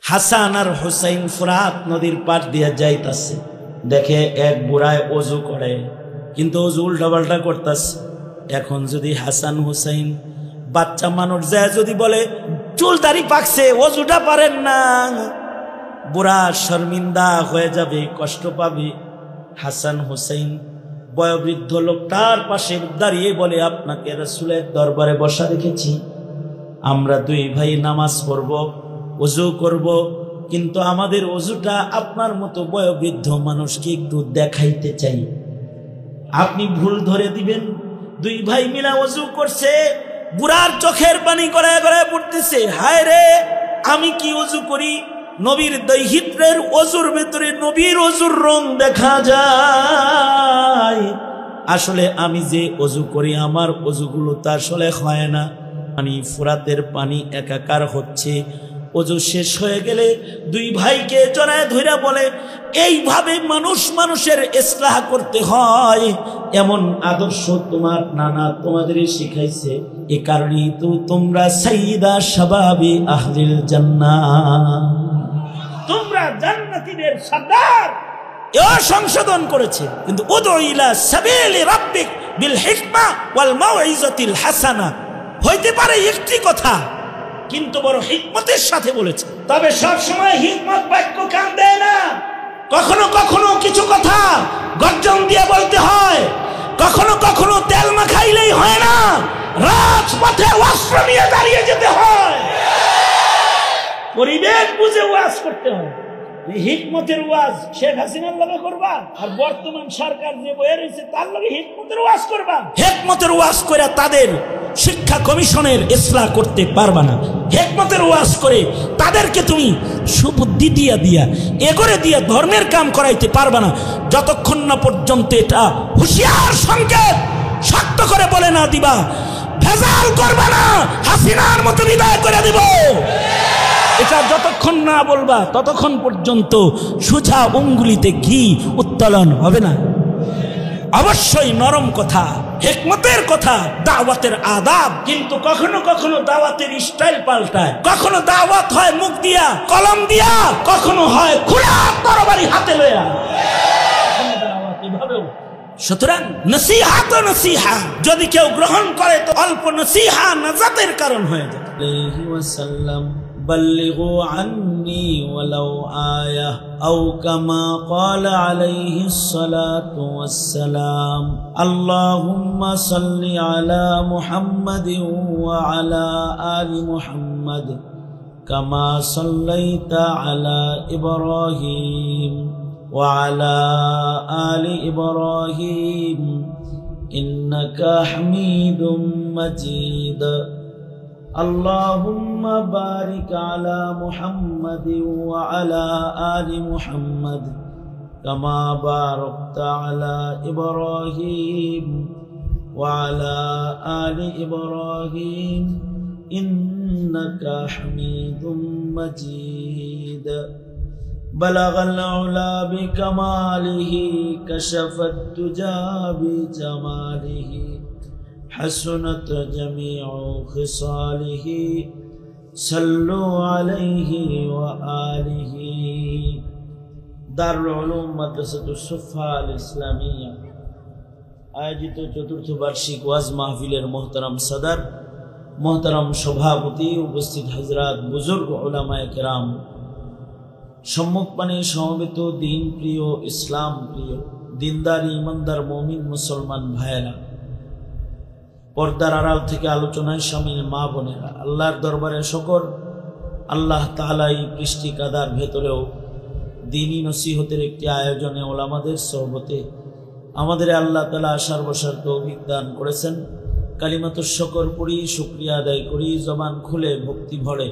হাসান আর হুসাইন ফুরাত নদীর পার দিয়ে যাইতাছে, দেখে এক বুড়ায় অজু করে, কিন্তু অজু উল্টাপাল্টা করতেছে। এখন যদি হাসান হুসাইন বাচ্চা মানুষ যায় যদি বলে চুল দাড়ি পাকছে, অজুটা পারেন না, বুড়া শর্মিন্দা হয়ে যাবে, কষ্ট পাবে। হাসান হুসাইন বয়োবৃদ্ধ লোকটার পাশে দাঁড়িয়ে বলে, আপনাকে রাসূলের দরবারে বসা রেখেছি, আমরা দুই ভাই নামাজ পড়ব, ওযু করব, কিন্তু আমাদের ওযুটা আপনার মতো বয়োবৃদ্ধ মানুষকে একটু দেখাইতে চাই, আপনি ভুল ধরে দিবেন। দুই ভাই মিলা ওযু করছে, বুড়ার চোখের পানি গড়ায় গড়ায় পড়তেছে, হায় রে আমি কি ওযু করি, নবীর দৈহিত্রের ওযুর ভেতরে নবীর ওযুর রং দেখা যায়, আসলে আমি যে ওযু করি আমার ওযুগুলো তা আসলে হয় না, পানি ফুরাতের পানি একাকার হচ্ছে। ওযু শেষ হয়ে গেলে দুই ভাইকে জড়ায় ধরে বলে, এইভাবে মানুষ মানুষের ইসলাহ করতে হয়, এমন আদর্শ তোমার নানা তোমাদের শিখাইছে, এ কারণেই তো তোমরা সাইয়্যিদা শাবাবি আহলিল জান্নাহ, তোমরা জান্নাতীদের সর্দার। এ সংশোধন করেছে, কিন্তু উদউ ইলা সাবিলি রাব্বিক বিল হিকমা ওয়াল মাউইজাতিল হাসানা, হইতে পারে একটি কথা কিন্তু বড় হিকমতের সাথে বলেছে। তবে সব সময় হিকমত বাক্য কান দেয় না, কখনো কখনো কিছু কথা গর্জন দিয়ে বলতে হয়, কখনো কখনো তেল মাখাইলেই হয় না, রাজপথে অস্ত্র নিয়ে দাঁড়িয়ে যেতে হয়, পরিবেশ বুঝে ওয়াজ করতে হয়। হিকমতের ওয়াজ শেখ হাসিনার লগে করবা, আর বর্তমান সরকার যে বয়ে রয়েছে তার লগে হিকমতের ওয়াজ করবা। হিকমতের ওয়াজ করে তাদের শিক্ষা কমিশনের ইসলাহ করতে পারবা না, হিকমতের ওয়াজ করে তাদেরকে তুমি সুবুদ্ধি দিয়া এগরে দিয়া ধর্মের কাম করাইতে পারবা না, যতক্ষণ না পর্যন্ত এটা হুঁশিয়ার সংকেত শক্ত করে বলে না দিবা, ভেজাল করবা না, হাসিনার মতো বিদায় করে দিব, এটা যতক্ষণ না বলবা ততক্ষণ পর্যন্ত সোজা অঙ্গুলিতে ঘি উত্তোলন হবে না। অবশ্যই নরম কথা, হিকমতের কথা, দাওয়াতের আদাব, কিন্তু কখনো কখনো দাওয়াতের স্টাইল পাল্টায়, কখনো দাওয়াত হয় মুখ দিয়া কলম দিয়া, কখনো হয় খোলা তরবারি হাতে লইয়া, সুতরাং নসিহা তো নসিহা, যদি কেউ গ্রহণ করে তো অল্প নসিহা নাজাতের কারণ হয়ে যায়। আলাইহি ওয়াসাল্লাম بلغوا عني ولو آية أو كما قال عليه الصلاة والسلام اللهم صل على محمد وعلى آل محمد كما صليت على إبراهيم وعلى آل إبراهيم إنك حميد مجيد اللهم بارك على محمد وعلى آل محمد كما باركت على إبراهيم وعلى آل إبراهيم إنك حميد مجيد بلغ العلا بكماله كشف الدجى بجماله حسنت جميع خصاله صلوا عليه وآله দারুল উলুম মাদ্রাসাতুস সুফা আল ইসলামিয়া আয়োজিত চতুর্থ বার্ষিক ওয়াজ মাহফিলের মোহতারাম সদর, মোহতারাম সভাপতি, উপস্থিত হযরত বুজুর্গ উলামায়ে কেরাম, সম্মুখপানে সমবেত দিন প্রিয়, ইসলাম প্রিয়, দিনদার ইমানদার মুমিন মুসলমান ভাইয়েরা, পর্দার আড়াল থেকে আলোচনায় শামিল মা বোনেরা, আল্লাহর দরবারে শুকর, আল্লাহ তাআলা এই বৃষ্টি কাদার ভেতরেও দ্বীনি নসিহতের একটি আয়োজনে ওলামাদের সোহবতে আমাদের আল্লাহ তাআলা আসার বসার তৌফিক দান করেছেন। কালিমাতুশ শুকর পড়ি, শুকরিয়া আদায় করি, জবান খুলে ভক্তি ভরে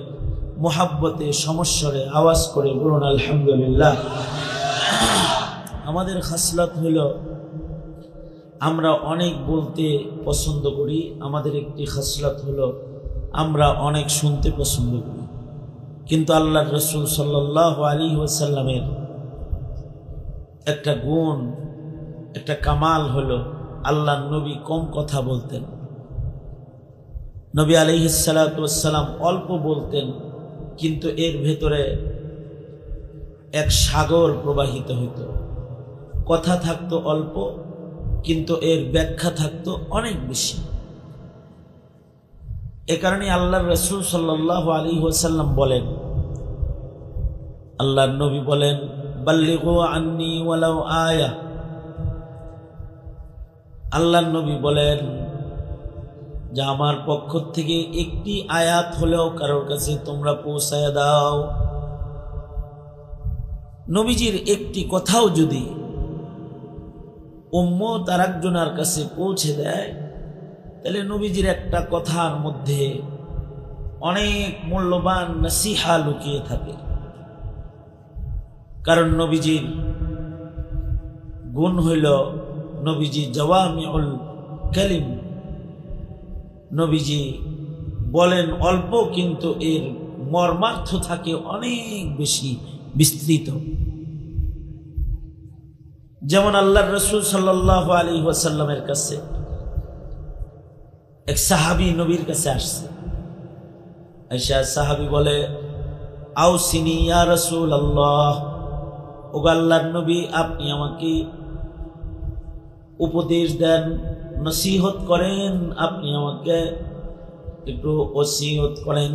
মোহাব্বতে সমস্বরে আওয়াজ করে বলুন আলহামদুলিল্লাহ। আমাদের খাসলত হলো আমরা অনেক বলতে পছন্দ করি, আমাদের একটি খাসলত হলো আমরা অনেক শুনতে পছন্দ করি। কিন্তু আল্লাহর রাসূল সাল্লাল্লাহু আলাইহি ওয়াসাল্লামের একটা গুণ, একটা কামাল হলো আল্লাহর নবী কম কথা বলতেন। নবী আলাইহিস সালাতু ওয়াস সালাম অল্প বলতেন, কিন্তু এর ভেতরে এক সাগর প্রবাহিত হইত। কথা থাকতো অল্প, কিন্তু এর ব্যাখ্যা থাকতো অনেক বেশি। এ কারণে আল্লাহর রাসূল সাল্লাল্লাহু আলাইহি ওয়াসাল্লাম বলেন, আল্লাহর নবী বলেন, বাল্লিগু আন্নী ওয়ালাউ আয়া। আল্লাহর নবী বলেন যে আমার পক্ষ থেকে একটি আয়াত হলেও কারোর কাছে তোমরা পৌঁছায় দাও। নবীজির একটি কথাও যদি উম্মত আরেকজনের কাছে পৌঁছে দেয়, তাহলে নবীজির একটা কথার মধ্যে অনেক মূল্যবান নসিহা লুকিয়ে থাকে। কারণ নবীজির গুণ হইল নবীজি জাওয়ামিউল কালিম। নবীজি বলেন অল্প, কিন্তু এর মর্মার্থ থাকে অনেক বেশি বিস্তৃত। যেমন আল্লাহর রাসূল সাল্লাল্লাহু আলাইহি ওয়াসাল্লামের কাছে এক সাহাবী নবীর কাছে আসছে। আয়েশা সাহাবী বলে, আউসিনি ইয়া রাসূলুল্লাহ, ও আল্লাহর নবী আপনি আমাকে উপদেশ দেন, নসিহত করেন, আপনি আমাকে একটু ওসিয়ত করেন।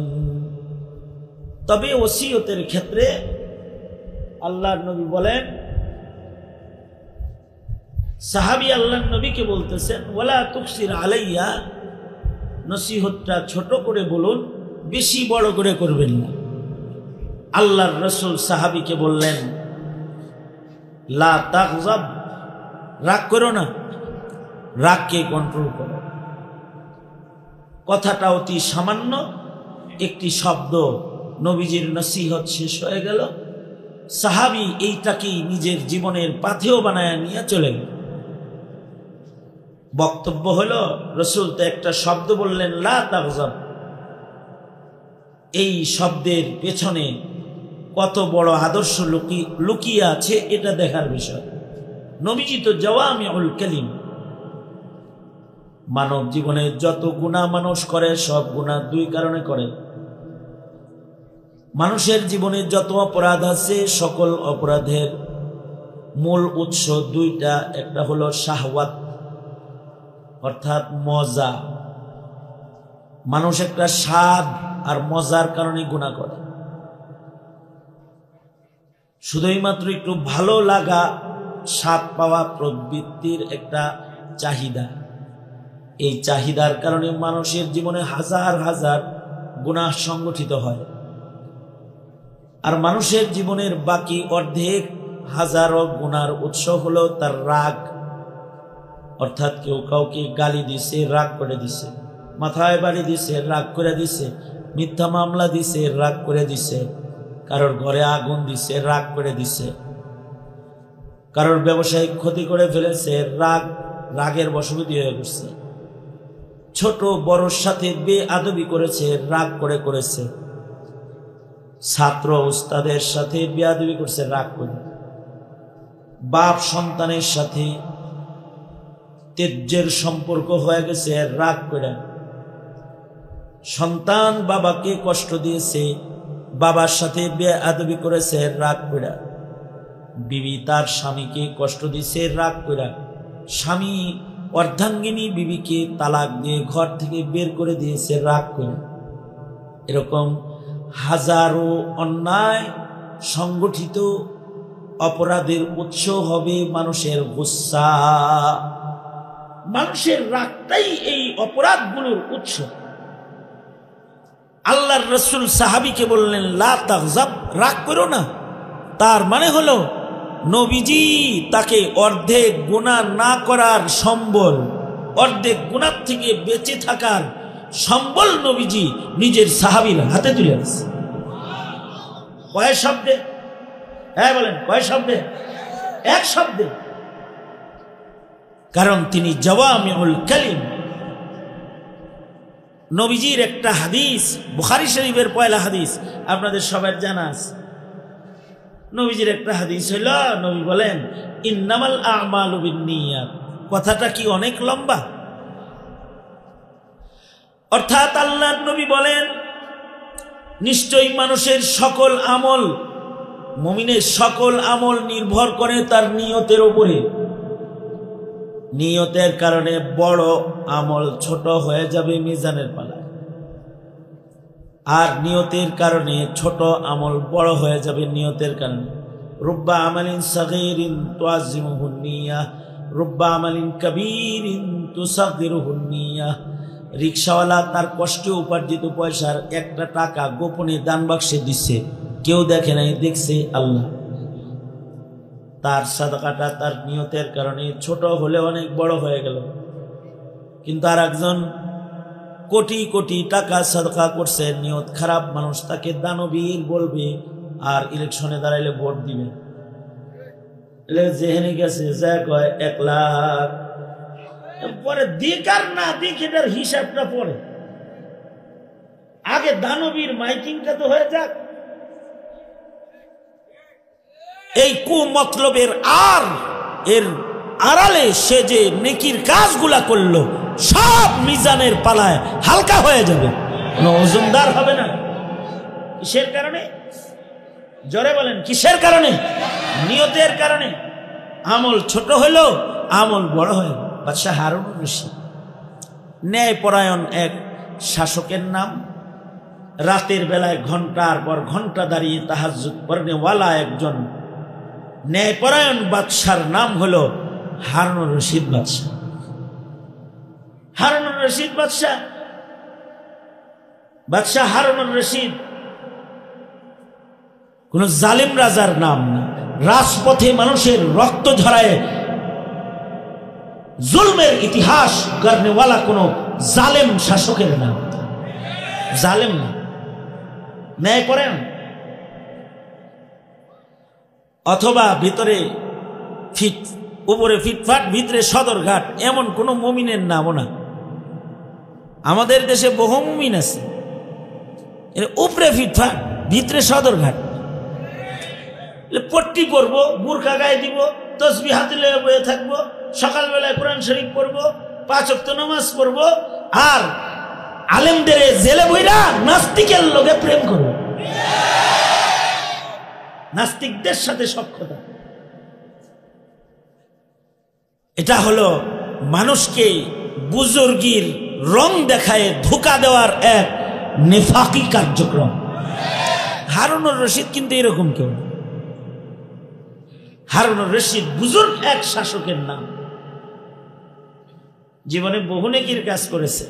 তবে ওসিয়তের ক্ষেত্রে আল্লাহর নবী বলেন, সাহাবী আল্লাহর নবীকে বলতেছেন, ওয়ালা তুকসির আলাইয়া, নসিহতটা ছোট করে বলুন, বেশি বড় করে করবেন না। আল্লাহর রাসূল সাহাবীকে বললেন, লা তাগজাব, রাগ করো না, রাগকে কন্ট্রোল করো। কথাটা অতি সামান্য একটি শব্দ, নবীজির নসিহত শেষ হয়ে গেল। সাহাবী এইটাকেই নিজের জীবনের পাথেয় বানায় নিয়ে চলে গেল। বক্তব্য হলো, রাসূল তো একটা শব্দ বললেন, লা তাগজাব। এই শব্দের পেছনে কত বড় আদর্শ লুকিয়ে আছে এটা দেখার বিষয়। নবীজি তো জাওয়ামিউল কালিম। মানব জীবনে যত গুনাহ মানুষ করে, সব গুনাহ দুই কারণে করে। মানুষের জীবনে যত অপরাধ আছে, সকল অপরাধের মূল উৎস দুইটা। একটা হলো শাহওয়াত, অর্থাৎ মজা। মানুষ একটা স্বাদ আর মজার কারণে গুনাহ করে। শুধুই মাত্র একটু ভালো লাগা, স্বাদ পাওয়া প্রবৃত্তির একটা চাহিদা। এই চাহিদার কারণে মানুষের জীবনে হাজার হাজার গুনাহ সংগঠিত হয়। আর মানুষের জীবনের বাকি অর্ধেক হাজারো গুনার উৎস হলো তার রাগ। অর্থাৎ কেউ কাউকে গালি দিছে, রাগ করে দিছে, মাথায় বাড়ি দিছে, রাগ করে দিছে, মিথ্যা মামলা দিছে, রাগ করে দিছে, কারোর ঘরে আগুন দিছে, রাগ করে দিছে, কারোর ব্যবসায়িক ক্ষতি করে ফেলেছে, রাগের বশবর্তী হয়ে গেছে, ছোট বড়র সাথে বেআদবি করেছে, রাগ করে করেছে, ছাত্র উস্তাদের সাথে বেয়াদবি করছে, রাগ করে, বাপ সন্তানের সাথে তেজ্যের সম্পর্ক হয়ে গেছে, রাগ করে, সন্তান বাবাকে কষ্ট দিয়েছে, বাবার সাথে বেয়াদবি করেছে, রাগ করে, বিবি তার স্বামীকে কষ্ট দিয়েছে, রাগ করে, স্বামী অর্ধাঙ্গিনী বিবিকে তালাক দিয়ে ঘর থেকে বের করে দিয়েছে, রাগ করে। এরকম হাজারো অন্যায় সংগঠিত অপরাধের উৎস হবে মানুষের গুসা। মানুষের রাগটাই এই অপরাধগুলোর উৎস। আল্লাহর রাসূল সাহাবীকে বললেন, লা তাগজাব, রাগ করো না। তার মানে হলো নবীজি তাকে অর্ধেক গুনাহ না করার সম্বল, অর্ধেক গুনাহ থেকে বেঁচে থাকার সম্বল নবীজি নিজের সাহাবীর হাতে তুলে দিয়েছে। কয় শব্দে? হ্যাঁ বলেন, কয় শব্দে? এক শব্দে। কারণ তিনি জাওয়ামিউল কালিম। নবীজির একটা হাদিস, বুখারী শরীফের পয়লা হাদিস, আপনাদের সবার জানা আছে। নবীজির একটা হাদিস হইল, নবী বলেন, ইন্নামাল আমালু বিন্নিয়াত। কথাটা কি অনেক লম্বা? অর্থাৎ আল্লাহর নবী বলেন, নিশ্চয়ই মানুষের সকল আমল মুমিনের সকল আমল নির্ভর করে তার নিয়তের উপরে। নিয়তের কারণে বড় আমল ছোট হয়ে যাবে মিজানের পালায়, আর নিয়তের কারণে ছোট আমল বড় হয়ে যাবে নিয়তের কারণে। রুব্বা আমালিন সাগীরিন তুআযিমুহুন নিয়াহ, রুব্বা আমালিন কাবীরিন তুসাগিরুহুন নিয়াহ। রিকশাওয়ালা তার কষ্টে উপার্জিত পয়সার একটা টাকা গোপনে দান বাক্সে দিচ্ছে, কেউ দেখে নাই, দেখছে আল্লাহ। তার সাদাকাটা তার নিয়তের কারণে ছোট হলে অনেক বড় হয়ে গেল। কিন্তু আর একজন কোটি কোটি টাকা সাদকা করছে, নিয়ত খারাপ, মানুষ তাকে দানবীর বলবে আর ইলেকশনে দাঁড়াইলে ভোট দিবে। যেখানে গেছে যা কয় 1 লাখ, পরে দিক আর না দিক এটার হিসাবটা পরে, আগে দানবীর মাইকিংটা তো হয়ে যাক। এই কুমতলবের আর এর আড়ালে সে যে নেকির কাজগুলা করলো সব মিজানের পালায় হালকা হয়ে যাবে, কোনো ওজনদার হবে না। কিসের কারণে? জোরে বলেন, কিসের কারণে? নিয়তের কারণে। আমল ছোট হলো, আমল বড় হয়ে গেল। বাদশাহ হারুনুর রশিদ ন্যায়পরায়ণ এক শাসকের নাম। রাতের বেলায় ঘন্টার পর ঘন্টা দাঁড়িয়ে তাহাজ্জুদ পড়নেওয়ালা একজন ন্যায়পরায়ণ বাদশার নাম হলো হারুনুর রশিদ বাদশাহ। হারুনুর রশিদ বাদশাহ, বাদশাহ হারুনুর রশিদ কোন জালিম রাজার নাম না। রাজপথে মানুষের রক্ত ঝরায় জুলমের ইতিহাস গড়নেওয়ালা কোন জালেম শাসকের নাম, জালেম না, ন্যায়পরায়ণ। অথবা ভিতরে ফিট, উপরে ফিটফাট, ভিতরে সদরঘাট, এমন কোন মুমিনের নামও না। আমাদের দেশে বহু মুমিন আছে, উপরে ফিটফাট, ভিতরে সদরঘাট। পট্টি করবো, বুরকা গায়ে দিব, তসবিহ হাতে লয়ে বয়ে থাকবো, সকালবেলায় কোরআন শরীফ পড়বো, 5 ওয়াক্ত নামাজ পড়বো, আর আলেমদের জেলে বইরা নাস্তিকের লোকে প্রেম করবো, নাস্তিকদের সাথে সখ্যতা। এটা হলো মানুষকে বুজুর্গির রং দেখায় ধোঁকা দেওয়ার এক নেফাকি কার্যক্রম। হারুনুর রশিদ কিন্তু এরকম কেউ না। হারুনুর রশিদ বুজুর্গ এক শাসকের নাম, জীবনে বহু নেকির কাজ করেছে।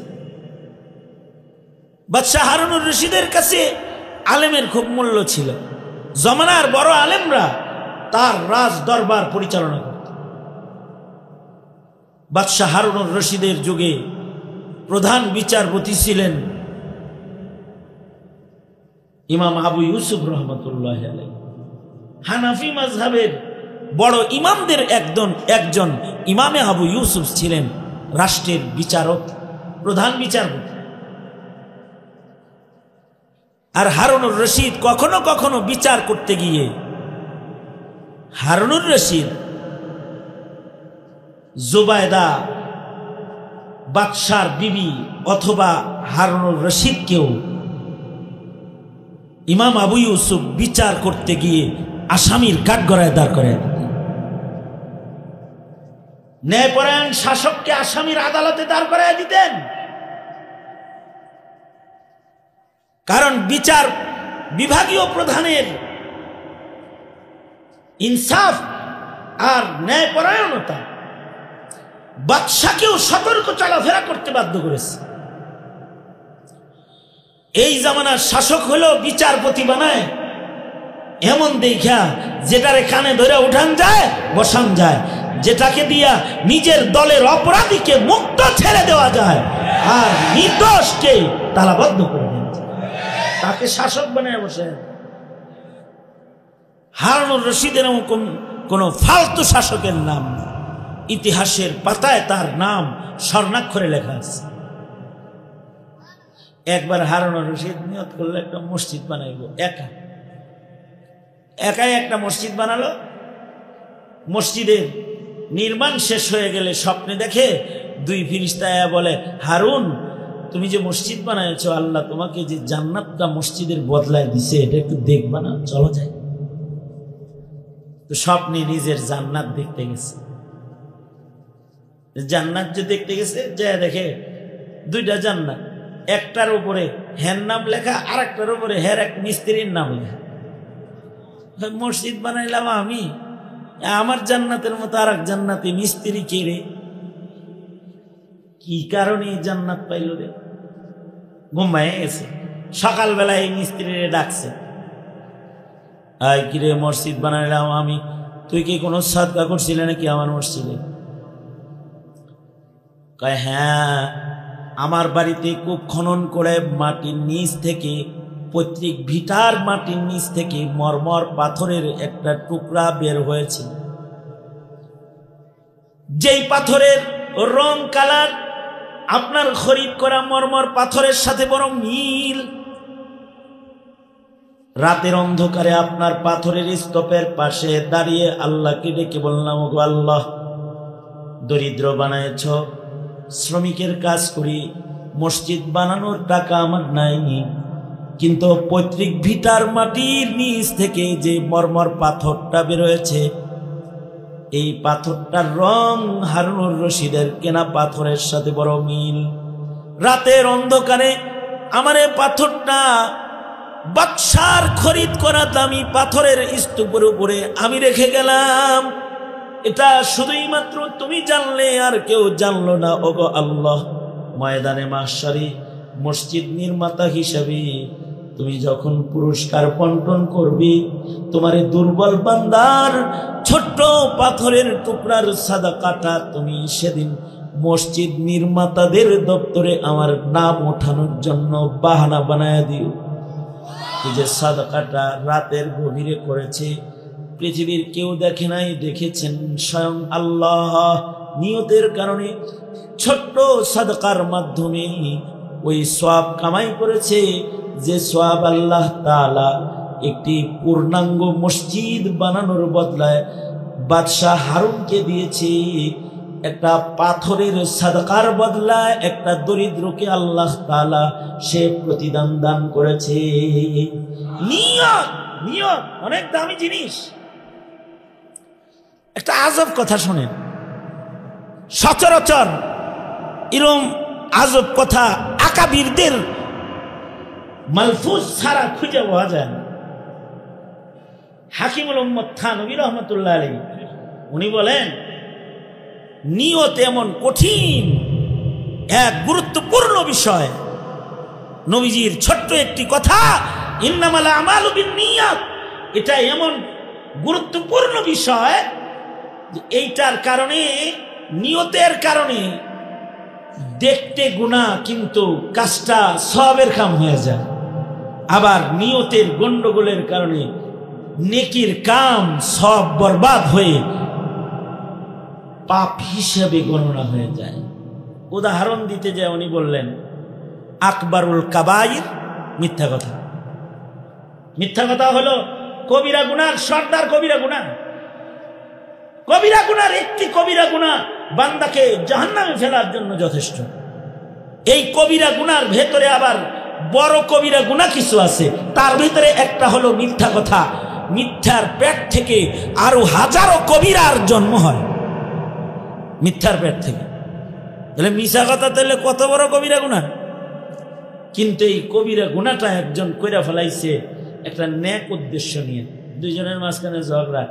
বাদশাহ হারুনুর রশিদের কাছে আলেমের খুব মূল্য ছিল। জমানার বড় আলেমরা তার রাজ দরবার পরিচালনা করত। বাদশাহ হারুনুর রশিদের যুগে প্রধান বিচারপতি ছিলেন ইমাম আবু ইউসুফ রহমতুল্লাহ আলাইহি। হানাফি মাযহাবের বড় ইমামদের একজন ইমামে আবু ইউসুফ ছিলেন রাষ্ট্রের বিচারক, প্রধান বিচারপতি। আর হারুনুর রশিদ কখনো কখনো বিচার করতে গিয়ে হারুনুর রশিদ জুবায়দা বাদশার বিবি অথবা হারুনুর রশিদকেও ইমাম আবু ইউসুফ বিচার করতে গিয়ে আসামির কাঠগড়ায় দাঁড় করে দিতেন। ন্যায়পরায়ণ শাসককে আসামির আদালতে দাঁড় করায় দিতেন, কারণ বিচার বিভাগীয় প্রধানের ইনসাফ আর ন্যায়পরায়ণতা বাদশাকেও সতর্ক চলাফেরা করতে বাধ্য করেছে। এই জামানার শাসক হলো বিচারপতি বানায় এমন দেখা যেটারে কানে ধরে উঠান যায়, বসান যায়, যেটাকে দিয়া নিজের দলের অপরাধীকে মুক্ত ছেড়ে দেওয়া যায়, আর নির্দোষকে তালাবদ্ধ করে দেওয়া যায়, তাকে শাসক বানায় বসে। হারুনুর রশিদের কোন ফালতু শাসকের নাম না, ইতিহাসের পাতায় তার নাম স্বর্ণাক্ষরে লেখা আছে। একবার হারুনুর রশিদ নিয়ত করলে একটা মসজিদ বানাইব, একাই একটা মসজিদ বানালো। মসজিদের নির্মাণ শেষ হয়ে গেলে স্বপ্নে দেখে 2 ফেরেশতা বলে, হারুন তুমি যে মসজিদ বানাইছো, আল্লাহ তোমাকে যে জান্নাতটা মসজিদের বদলায় দিছে, এটা একটু দেখবা না, চলো যাই। তো স্বপ্নে নিজের জান্নাত দেখতে গেছে। জান্নাত যে দেখতে গেছে, যে দেখে দুইটা জান্নাত, একটার উপরে হের নাম লেখা, আর একটার উপরে হের এক মিস্ত্রির নাম লেখা। মসজিদ বানাইলাম আমি, আমার জান্নাতের মতো আর এক জান্নাতে মিস্ত্রি কে রে? কি কারণে জান্নাত পাইল রে? ঘুমায় গেছে। সকালবেলা এই মিস্ত্রিরে ডাকছে, আয় কিরে মসজিদ বানাইলাম আমি, তুই কি কোনো সাদকা করছিলে নাকি আমার মসজিদে? কয় হ্যাঁ, আমার বাড়িতে কূপ খনন করে মাটির নিচ থেকে, পৈতৃক ভিটার মাটির নিচ থেকে মরমর পাথরের একটা টুকরা বের হয়েছে, যেই পাথরের রং কালার আপনার খরিদ করা মরমর পাথরের সাথে বড় মিল। রাতের অন্ধকারে আপনার পাথরের স্তূপের পাশে দাঁড়িয়ে আল্লাহকে ডেকে বললাম, ওগো আল্লাহ, দরিদ্র বানায়েছ, শ্রমিকের কাজ করি, মসজিদ বানানোর টাকা আমার নাই, কিন্তু পৈতৃক ভিটার মাটির নিচ থেকে যে মরমর পাথরটা বেরোয়েছে, এই পাথরটার রং হারুনুর রশিদের কেনা পাথরের সাথে বড় মিল। রাতের অন্ধকারে আমার এই পাথরটা বাক্সার খরিদ করা দামি পাথরের স্তূপের উপরে আমি রেখে গেলাম। এটা শুধুই মাত্র তুমি জানলে, আর কেউ জানলো না। ওগো আল্লাহ, ময়দানে মাহশারে মসজিদ নির্মাতা হিসাবে তুমি যখন পুরস্কার বন্টন করবে, তোমার দুর্বল বান্দার ছোট্ট পাথরের টুকরার সাদাকাটা তুমি সেদিন মসজিদ নির্মাতাদের দপ্তরে আমার নাম ওঠানোর জন্য বাহানা বানায় দিও। এই যে সাদাকাটা রাতের গভীরে করেছে, পৃথিবীর কেউ দেখে নাই, দেখেছেন স্বয়ং আল্লাহ। নিয়তের কারণে ছোট্ট সাদকার মাধ্যমে ওই সওয়াব কামাই করেছে, যে সওয়াব আল্লাহ তাআলা একটি পূর্ণাঙ্গ মসজিদ বানানোর বদলায় বাদশাহ হারুনকে দিয়েছে। একটা পাথরের সাদকার বদলায় একটা দরিদ্রকে আল্লাহ তাআলা সে প্রতিদান দান করেছে। নিয়ত, নিয়ত অনেক দামি জিনিস। একটা আজব কথা শোনেন, সচরাচর এরকম আজব কথা আকাবিরদের মালফুজ ছাড়া খুঁজে পাওয়া যায় না। হাকিমুল উম্মত থানভী রহমতুল্লাহ আলাইহি উনি বলেন, নিয়ত এমন কঠিন এক গুরুত্বপূর্ণ বিষয়। নবীজির ছোট্ট একটি কথা, ইন্নামাল আমালু বিন্নিয়াত, এটা এমন গুরুত্বপূর্ণ বিষয় যে এইটার কারণে, নিয়তের কারণে দেখতে গুনাহ কিন্তু কাজটা সওয়াবের কাম হয়ে যায়। আবার নিয়তের গন্ডগোলের কারণে নেকির কাম সব বরবাদ হয়ে পাপ হিসেবে গণনা হয়ে যায়। উদাহরণ দিতে যায় উনি বললেন, আকবরুল কাবাইর মিথ্যা কথা। মিথ্যা কথা হলো কবিরা গুনার সর্দার কবিরা গুনাহ। কবিরা গুনার একটি কবিরা গুনাহ বান্দাকে জাহান্নামে ফেলার জন্য যথেষ্ট। এই কবিরা গুনার ভেতরে আবার বড় কবিরা গুনাহ কিছু আছে, তার ভিতরে একটা হলো মিথ্যা কথা। মিথ্যার পেট থেকে আরো হাজারো কবিরার জন্ম হয়, মিথ্যার পেট থেকে। তাহলে মিশা কথা তাহলে কত বড় কবিরা গুনাহ। কিন্তু এই কবিরা গুনাহটা একজন কইরা ফেলাইছে একটা নেক উদ্দেশ্য নিয়ে। দুইজনের মাঝখানে ঝগড়া,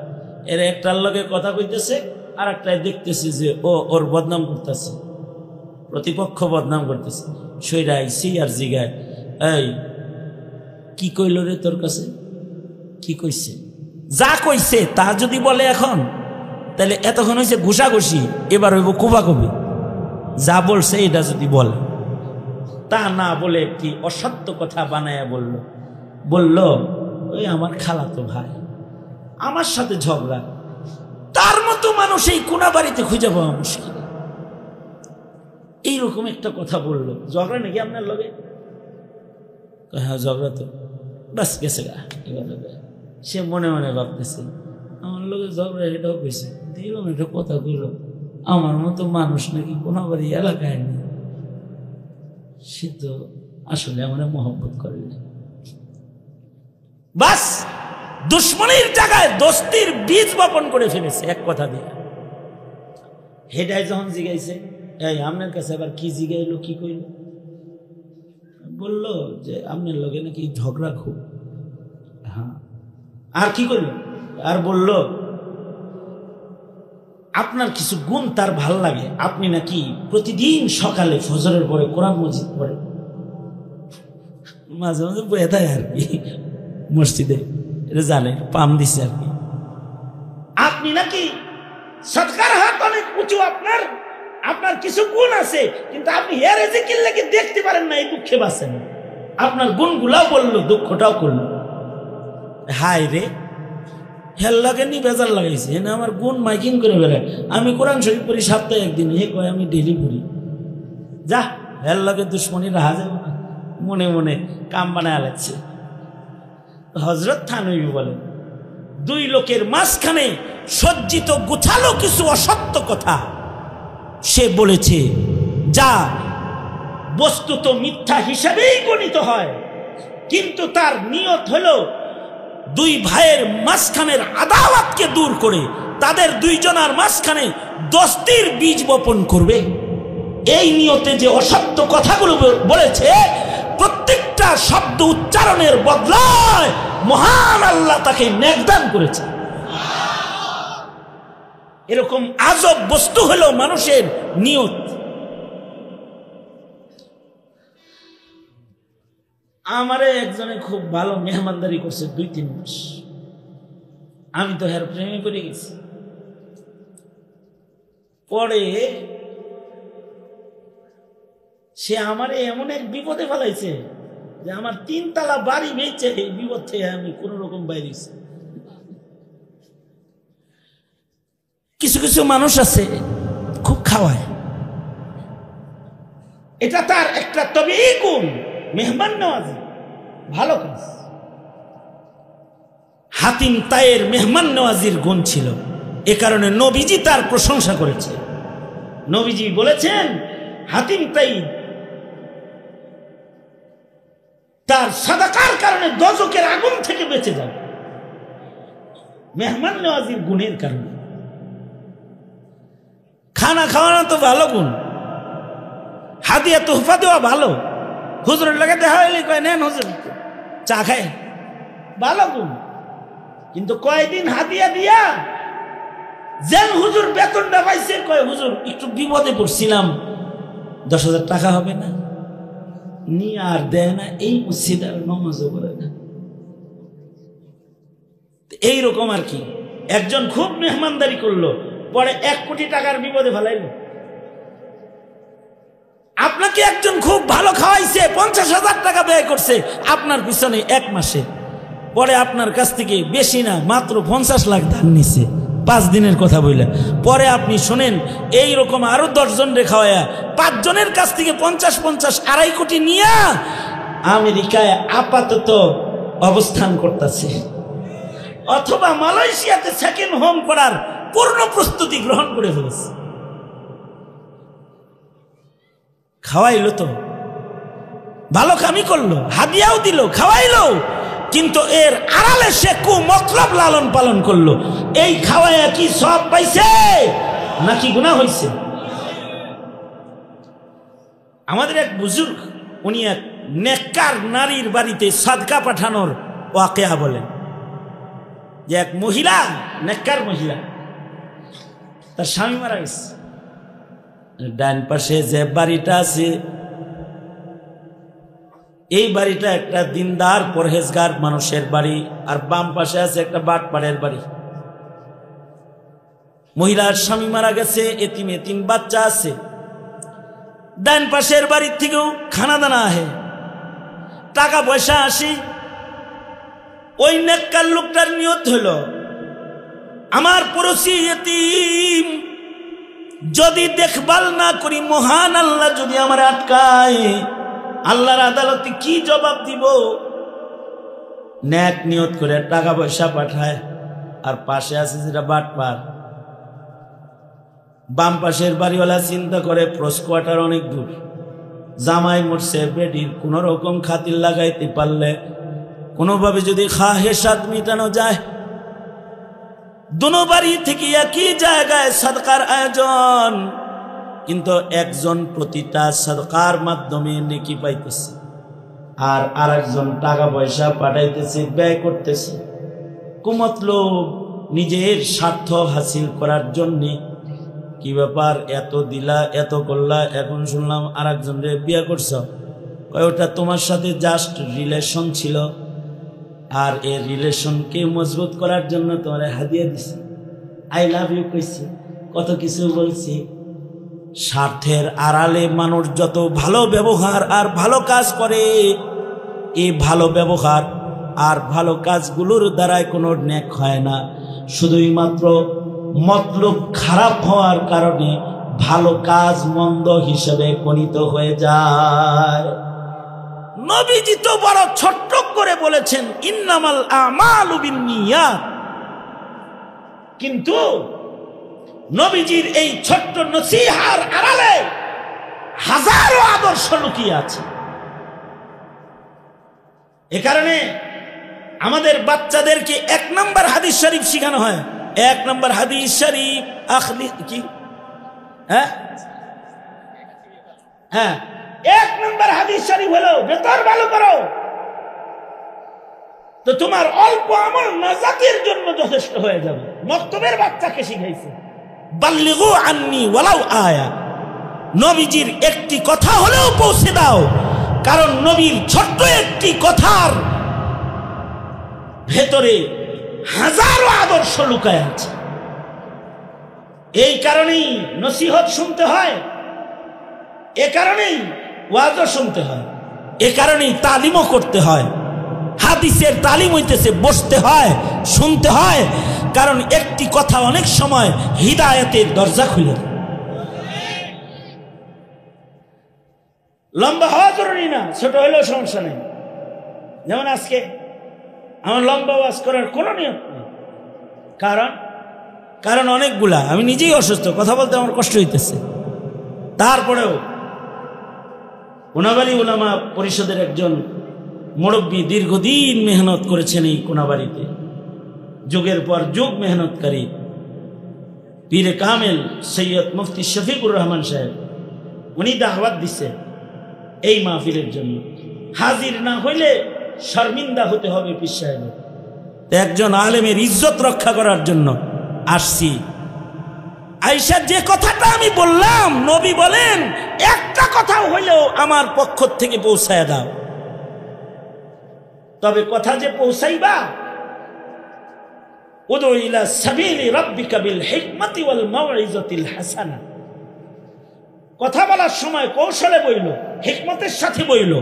এর একটার লগে কথা কইতেছে, আর একটাই দেখতেছে যে ওর বদনাম করতেছে, প্রতিপক্ষ বদনাম করতেছে। সইরা আইসি আর জিগায়, এই কি কইল রে তোর কাছে? কি কইছে? যা কইছে তা যদি বলে এখন, তাহলে এতক্ষণ হয়েছে ঘুষাঘুষি, এবার হইব কুবাকুবি। যা বলছে এটা যদি বলে, তা না বলে একটি অসত্য কথা বানায়া বলল ওই আমার খালাতো ভাই আমার সাথে ঝগড়া। তার মতো মানুষ এই কোনা বাড়িতে খুঁজে পাওয়া মুশকিল। এইরকম একটা কথা বললো, ঝগড়া নাকি আপনার লগে? হ্যাঁ ঝগড়া তো, বাস গেছে গা। সে মনে মনে ভাবতেছে আমার লোকে ঝগড়া, এটাও কইছে, দিলাম একটা কথা কইল, আমার মতো মানুষ নাকি কোনা বাড়ি এলাকায় নেই। সে তো আসলে আমার মহব্বত করে না। বাস দুশ্মনীর জায়গায় দোস্তির বীজ বপন করে ফেলেছে এক কথা দিয়ে। হেডাই যখন জিগাইছে, এই আপনার কাছে আবার কি জিগাইলো, কি কইল? বললো যে আপনার লগে নাকি ঝগড়া খুব। হ্যাঁ, আর কি করল? আর বলল আপনার কিছু গুণ তার ভাল লাগে, আপনি নাকি প্রতিদিন সকালে ফজরের পরে কোরআন মজিদ পড়েন, মাঝে মাঝে বয়ে দেয় আর কি মসজিদে, এটা জানে, পাম দিছে আর কি। আপনি নাকি সৎকার হাত অনেক উঁচু, আপনার আপনার কিছু গুণ আছে, কিন্তু আপনি হেরে যে কিল্লাকে দেখতে পারেন না, এই দুঃখে বাঁচেন। আপনার গুণগুলাও বললো, দুঃখটাও করলো। হায় রে, হেল লাগে নি বেজার লাগাইছে না, আমার গুণ মাইকিং করে বেড়ায়। আমি কোরআন শরীফ পড়ি সপ্তাহে একদিন, হে কয় আমি ডেলি পড়ি। যা, হেল লাগে দুশ্মনী রাহা যাবে না, মনে মনে কাম বানায় লাগছে। হযরত থানবী বলেন, দুই লোকের মাঝখানে সজ্জিত গুছালো কিছু অসত্য কথা সে বলেছে, যা বস্তুত মিথ্যা হিসেবেই গণিত হয়, কিন্তু তার নিয়ত হলো দুই ভাইয়ের মাঝখানের আদাওয়াতকে দূর করে তাদের দুইজনের মাঝখানে দোস্তির বীজ বপন করবে। এই নিয়তে যে অসত্য কথাগুলো বলেছে, প্রত্যেকটা শব্দ উচ্চারণের বদলায় মহান আল্লাহ তাকে নেক দান করেছে। এরকম আজব বস্তু হলো মানুষের নিয়ত। আমারে একজনে খুব ভালো মেহমানদারি করছে 2-3 মাস, আমি তো হের প্রেমে পড়ে গেছি। পরে সে আমারে এমন এক বিপদে ফেলাইছে যে আমার 3 তলা বাড়ি বেচে এই বিপদ থেকে আমি কোন রকম বাইরেছি। কিছু কিছু মানুষ আছে খুব খাওয়ায়, এটা তার একটা তবে গুণ, মেহমান নওয়াজি, ভালো কাজ। হাতিম তাইয়ের মেহমান নওয়াজির গুণ ছিল, এ কারণে নবীজি তার প্রশংসা করেছে। নবীজি বলেছেন, হাতিম তাই তার সাদাকার কারণে দোজখের আগুন থেকে বেঁচে যাবে, মেহমান নওয়াজির গুণের কারণে। খানা খাওয়ানো তো ভালো গুণ, হাদিয়া তোহফা দেওয়া ভালো। হুজুরের লাগে দেখা হইলে কয় নেন হুজুর চা খায়, ভালো গুণ। কিন্তু কয়দিন হাদিয়া দিয়া যেন হুজুর বেতনটা পাইছে, কয় হুজুর একটু বিপদে পড়ছিলাম, 10,000 টাকা হবে না, নিয়ে আর দেয় না, এই মসজিদ আর নামাজও পড়ে না। এইরকম আর কি। একজন খুব মেহমানদারি করলো, পরে 1 কোটি টাকার বিপদে ফেলাইল। আপনাকে একজন খুব ভালো খাওয়াইছে, 50,000 টাকা ব্যয় করছে আপনার পিছনে 1 মাসে, পরে আপনার কাছ থেকে বেশি না মাত্র 50 লাখ ধার নিছে 5 দিনের কথা বললেন। পরে আপনি শোনেন এইরকম আরো 10 জন রে খাওয়ায়া 5 জনের কাছ থেকে 50-50 2.5 কোটি নিয়ে আমেরিকায় আপাতত অবস্থান করতেছে, অথবা মালয়েশিয়াতে সেকেন্ড হোম করার পূর্ণ প্রস্তুতি গ্রহণ করে ফেলেছে। খাওয়াইলো তো, ভালো কামই করলো, হাদিয়াও দিল, খাওয়াইলো, কিন্তু এর আড়ালে সে কুমতলব লালন পালন করলো। এই খাওয়াইয়া কি সব পাইছে নাকি গুনাহ হইছে? আমাদের এক বুজুর্গ, উনি এক নেককার নারীর বাড়িতে সাদকা পাঠানোর ওয়াকিয়া বলেন যে এক মহিলা, নেককার মহিলা, তার স্বামী মারা গেছে। ডান পাশে যে বাড়িটা আছে, এই বাড়িটা একটা দিনদার পরহেজগার মানুষের বাড়ি, আর বাম পাশে আছে একটা বাটপাড়ের বাড়ি। মহিলার স্বামী মারা গেছে, এতিম বাচ্চা আছে। ডান পাশের বাড়ির থেকেও খানা দানা আহে, টাকা পয়সা আসি। ওই নেককার লোকটার নিয়ত হইল, আমার পড়োশি এতিম যদি দেখভাল না করি, মহান আল্লাহ যদি আমার আটকায়, আল্লাহর আদালতে কি জবাব দিব? নেক নিয়ত করে টাকা পয়সা পাঠায়, আর পাশে আছে যেটা বাটপার। বাম পাশের বাড়িওয়ালা চিন্তা করে ক্রস কোয়ার্টার অনেক দূর, জামাই মরছে, বেডির কোন রকম খাতির লাগাইতে পারলে কোনোভাবে যদি খাহেসাত মিটানো যায়, দুনো বাড়ি থেকে একই জায়গায় সাদকার আয়োজন, কিন্তু একজন প্রতিটা সাদকার মাধ্যমে নেকি পাইতেছে, আর আরেকজন টাকা পয়সা পাঠাইতেছে, ব্যয় করতেছে। কুমতলব নিজের স্বার্থ হাসিল করার জন্যে। কি ব্যাপার, এত দিলা, এত করলা, এখন শুনলাম আরেকজন রে বিয়ে করছ। ওটা তোমার সাথে জাস্ট রিলেশন ছিল, আর এই রিলেশনকে মজবুত করার জন্য তোমার হাদিয়া দিছি, আই লাভ ইউ কইছি, কত কিছু বলছি। স্বার্থের আড়ালে মানুষ যত ভালো ব্যবহার আর ভালো কাজ করে, এই ভালো ব্যবহার আর ভালো কাজগুলোর দ্বারাই কোনো নেক হয় না, শুধুই মাত্র মতলব খারাপ হওয়ার কারণে ভালো কাজ মন্দ হিসেবে গণিত হয়ে যায়। নবীজি তো বড় ছোট্ট করে বলেছেন ইন্নামাল আমালু বিন্নিয়াত, কিন্তু নবীজির এই ছোট্ট নসিহার আড়ালে হাজারো আদর্শ লুকিয়ে আছে। এ কারণে আমাদের বাচ্চাদেরকে 1 নম্বর হাদিস শরীফ শেখানো হয়। 1 নম্বর হাদিস শরীফ আখলি কি, হ্যাঁ 1 নম্বর হাদিস শরীফ হলো বেতর ভালো করো, তো তোমার অল্প আমল নাজাতের জন্য যথেষ্ট হয়ে যাবে। মক্তবের বাচ্চাকে শিখাইছে বাল্লিগু আন্নি ওয়ালাউ আয়া, নবীজির একটি কথা হলেও পৌঁছে দাও, কারণ নবীর ছোট্ট একটি কথার ভেতরে হাজারো আদর্শ লুকায় আছে। এই কারণেই নসিহত শুনতে হয়, এ কারণেই ওয়াজও শুনতে হয়, এ কারণেই তালিমও করতে হয়। হাদিসের তালিম হইতেছে বসতে হয়, শুনতে হয়, কারণ একটি কথা অনেক সময় হিদায়াতের দরজা খুলে দেয়। লম্বা হওয়া জরুরি না, ছোট হইলেও সমস্যা নেই। যেমন আজকে আমার লম্বা ওয়াজ করার কোনো নিয়ম নেই, কারণ অনেকগুলা, আমি নিজেই অসুস্থ, কথা বলতে আমার কষ্ট হইতেছে। তারপরেও কোনাবাড়ি উলামা পরিষদের একজন মুরব্বী দীর্ঘদিন মেহনত করেছেন এই কোনাবাড়িতে, যুগের পর যুগ মেহনতকারী পীরে কামেল সৈয়দ মুফতি শফিকুর রহমান সাহেব, উনি দাওয়াত দিছে এই মাহফিলের জন্য। হাজির না হইলে শর্মিন্দা হতে হবে পীর সাহেবের। একজন আলেমের ইজ্জত রক্ষা করার জন্য আসছি। আয়েশা, যে কথাটা আমি বললাম, নবী বলেন একটা কথা হইলেও আমার পক্ষ থেকে পৌঁছায় দাও। তবে কথা যে পৌঁছাইবা, উদু ইলা সাবিলি রাব্বিকা বিল হিকমাতি ওয়াল মাউইজাতিল হাসানা, কথা বলার সময় কৌশলে বইল, হিকমতের সাথে বইল,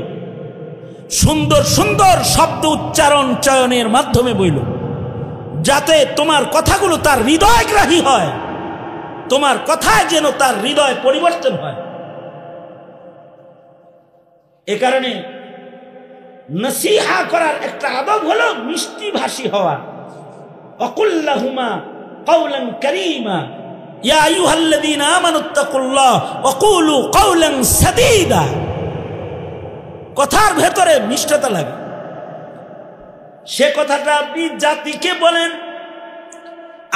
সুন্দর সুন্দর শব্দ উচ্চারণ চয়নের মাধ্যমে বইল, যাতে তোমার কথাগুলো তার হৃদয়গ্রাহী হয়, তোমার কথায় যেন তার হৃদয় পরিবর্তন হয়। এ কারণে নসিহা করার একটা আদব হলো মিষ্টি ভাষী হওয়া। ওয়াকুল্লাহুমা কাওলান কারীমা ইয়া আইয়ুহাল্লাযীনা আমানুত্তাকুল্লাহ ওয়া কুলু কাওলান সাদীদা। কথার ভেতরে মিষ্টতা লাগে। সে কথাটা আপনি জাতিকে বলেন,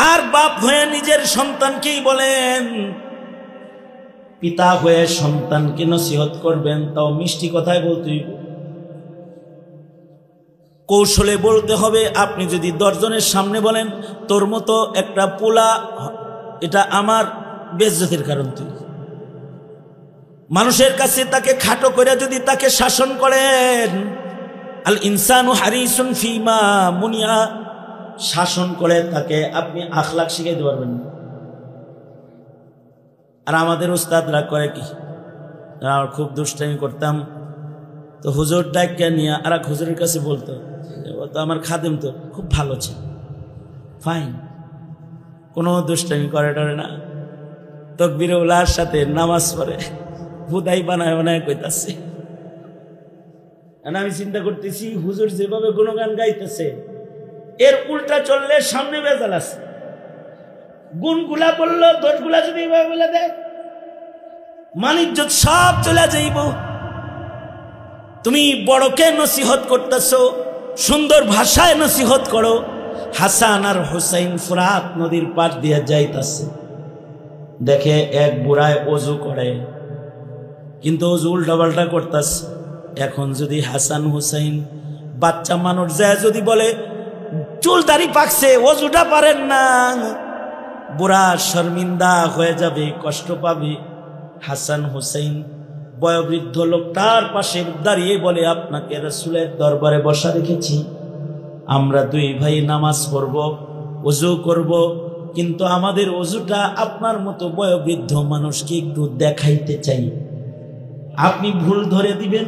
আর বাপ হয়ে নিজের সন্তানকেই বলেন, পিতা হয়ে সন্তানকে নসিহত করবেন, তাও মিষ্টি কথায় বলতে হইব, কৌশলে বলতে হবে। আপনি যদি 10 জনের সামনে বলেন তোর মতো একটা পোলা, এটা আমার বেজ্জতির কারণ, তুই মানুষের কাছে তাকে খাটো করে যদি তাকে শাসন করেন, আল ইনসানু হারিসুন ফিমা মুনিয়া, শাসন করে তাকে আপনি আখলাক শিখাইতে পারবেন না। আর আমাদের উস্তাদরা করে কি, আর খুব দুষ্টামি করতাম তো হুজুর ডাকিয়া নিয়ে আর এক হুজুরের কাছে বলতো, ও তো আমার খাদেম, তো খুব ভালো ছিল, ফাইন, কোনো দুষ্টামি করে টরে না, তকবীরে উলার সাথে নামাজ পড়ে, হুদাই বানায় বানায় কইতাছে। আমি চিন্তা করতেছি হুজুর যেভাবে গুণগান গাইতেছে, এর উল্টা চললে সামনে বেজাল আছে। গুণগুলা বললো, দোষগুলা যদি এভাবে বলে দেয়, মানিজ্জত সব চলে যাইব। তুমি বড়কে নসিহত করতেছো, সুন্দর ভাষায় নসিহত করো। হাসান আর হুসাইন ফুরাত নদীর পার দিয়ে যাইতাছে, দেখে এক বুড়ায় অজু করে, কিন্তু অজু উল্টাপাল্টা করতেছে। এখন যদি হাসান হুসাইন বাচ্চা মানুষ যায় যদি বলে চুল দাড়ি পাকছে, অজুটা পারেন না, বুড়া শর্মিন্দা হয়ে যাবে, কষ্ট পাবে। হাসান হুসাইন বয়োবৃদ্ধ লোকটার পাশে দাঁড়িয়ে বলে, আপনাকে রাসূলের দরবারে বসা রেখেছি, আমরা দুই ভাই নামাজ পড়ব, ওযু করব, কিন্তু আমাদের ওযুটা আপনার মতো বয়োবৃদ্ধ মানুষকে একটু দেখাইতে চাই, আপনি ভুল ধরে দিবেন।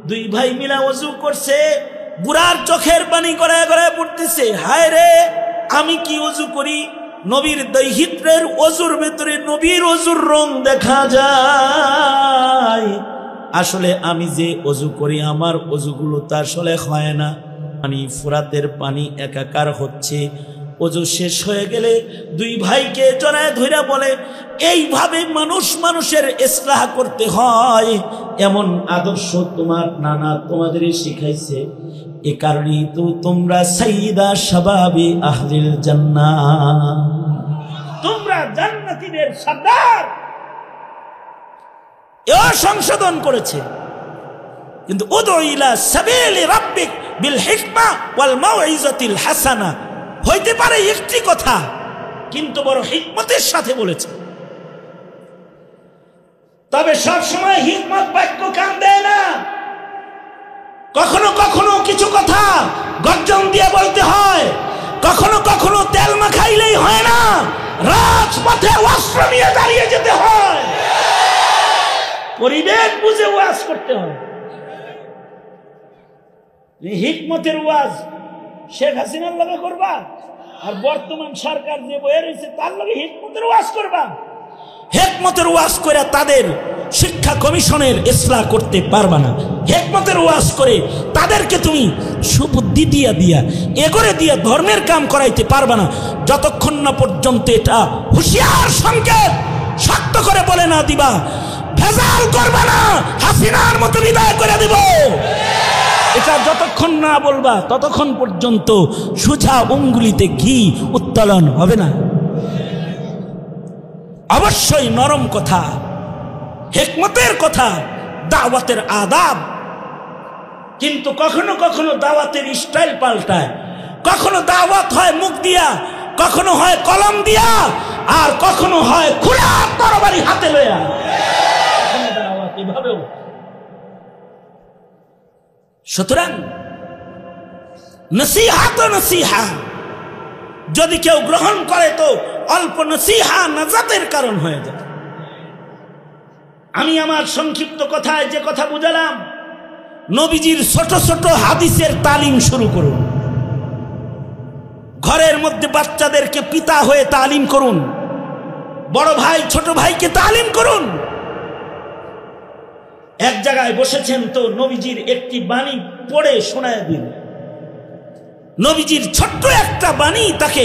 দুই ভাই মিলা ওযু করছে, বুড়ার চোখের পানি গড়ায় গড়ায় পড়তেছে, হায় রে আমি কি ওযু করি, নবীর দৈহিত্রের ওযুর ভেতরে নবীর ওযুর রং দেখা যায়, আসলে আমি যে ওযু করি আমার ওযুগুলো তা আসলে হয় না, পানি ফুরাতের পানি একাকার হচ্ছে। ওযু শেষ হয়ে গেলে দুই ভাইকে জড়ায় ধইরা বলে, এইভাবে মানুষ মানুষের ইসলাহ করতে হয়, এমন আদর্শ তোমার নানা তোমাদের শিখাইছে, এ কারণেই তো তোমরা সাইয়্যিদা শাবাবি আহলিল জান্নাহ, তোমরা জান্নাতীদের সর্দার। এ সংশোধন করেছে। কিন্তু উদউ ইলা সাবিলি রাব্বিক বিল হিকমা ওয়াল মাউইজাতিল হাসানা, হইতে পারে একটি কথা কিন্তু বড় হিকমতের সাথে বলেছে। তবে সব সময় হিকমত বাক্য কান দেয় না, কখনো কখনো কিছু কথা গর্জন দিয়ে বলতে হয়, কখনো কখনো তেল মাখাইলেই হয় না, রাজপথে অস্ত্র নিয়ে দাঁড়িয়ে যেতে হয়, পরিবেশ বুঝে ওয়াজ করতে হয়। হিকমতের ওয়াজ শেখ হাসিনার লগে করবা, আর বর্তমান সরকার যে বয়ে রয়েছে তার লগে হিকমতের ওয়াজ করবা। হিকমতের ওয়াজ করে তাদের শিক্ষা কমিশনের ইসলাহ করতে পারবা না। হিকমতের ওয়াজ করে তাদেরকে তুমি সুবুদ্ধি দিয়া এগরে দিয়া ধর্মের কাম করাইতে পারবা না, যতক্ষণ না পর্যন্ত এটা হুঁশিয়ার সংকেত শক্ত করে বলে না দিবা, ভেজাল করবা না, হাসিনার মতো বিদায় করে দিব, এটা যতক্ষণ না বলবা ততক্ষণ পর্যন্ত সোজা অঙ্গুলিতে ঘি উত্তোলন হবে না। অবশ্যই নরম কথা, হিকমতের কথা, দাওয়াতের আদাব, কিন্তু কখনো কখনো দাওয়াতের স্টাইল পাল্টায়, কখনো দাওয়াত হয় মুখ দিয়া, কখনো হয় কলম দিয়া, আর কখনো হয় খোলা তরবারি হাতে লইয়া, কখনো দাওয়াত এভাবেও। সুতরাং নসিহা তো নসিহা, যদি কেউ গ্রহণ করে তো অল্প নসিহা নাজাতের কারণ হয়ে যায়। আমি আমার সংক্ষিপ্ত কথায় যে কথা বুঝালাম, নবীজির ছোট ছোট হাদিসের তালিম শুরু করুন, ঘরের মধ্যে বাচ্চাদেরকে পিতা হয়ে তালিম করুন, বড় ভাই ছোট ভাইকে তালিম করুন। এক জায়গায় বসেছেন তো নবীজির একটি বাণী পড়ে শোনায় দিন, নবীজির ছোট্ট একটা বাণী তাকে